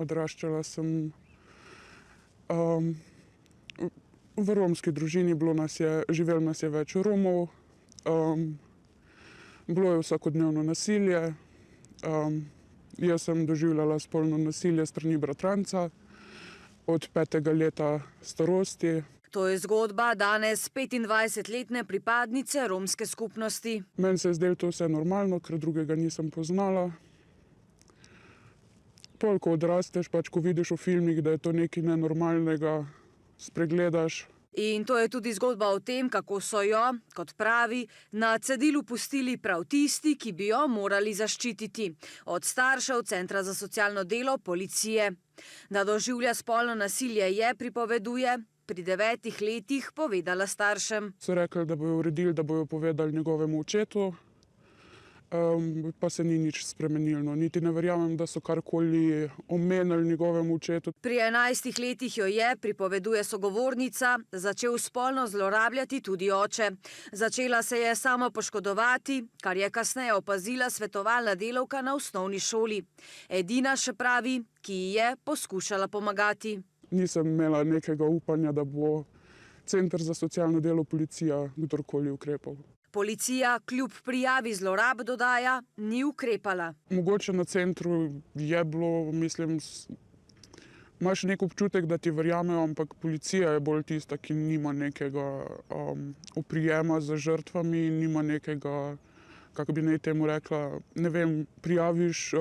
Odraščala sem v romski družini, živelo nas je več Romov, bilo je vsakodnevno nasilje. Jaz sem doživljala spolno nasilje s strani bratranca od 5. leta starosti. To je zgodba danes 25-letne pripadnice romske skupnosti. Meni se je zdelo to vse normalno, ker drugega nisem poznala. Pol, ko odrasteš, ko vidiš v filmih, da je to nekaj nenormalnega, spregledaš. In to je tudi zgodba o tem, kako so jo, kot pravi, na cedilu pustili prav tisti, ki bi jo morali zaščititi. Od staršev, centra za socialno delo, policije. Da doživlja spolno nasilje je, pripoveduje, pri 9 letih povedala staršem. So rekli, da bojo uredili, da bojo povedali njegovemu očetu, pa se ni nič spremenilo. Niti ne verjamem, da so karkoli omenili njegovemu očetu. Pri 11 letih jo je, pripoveduje sogovornica, začel spolno zlorabljati tudi oče. Začela se je samo poškodovati, kar je kasneje opazila svetovalna delavka na osnovni šoli. Edina, še pravi, ki ji je poskušala pomagati. Nisem imela nekega upanja, da bo center za socialno delo, policija, kdorkoli ukrepal. Policija kljub prijavi zlorab, dodaja, ni ukrepala. Mogoče na centru je bilo, mislim, imaš nek občutek, da ti verjamejo, ampak policija je bolj tista, ki nima nekega oprijema z žrtvami, nima nekega, kako bi naj temu rekla, ne vem, prijaviš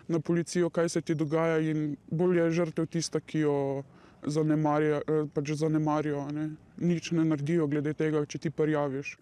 na policijo, kaj se ti dogaja, in bolj je žrtev tista, ki jo zanemarijo, nič ne naredijo glede tega, če ti prijaviš.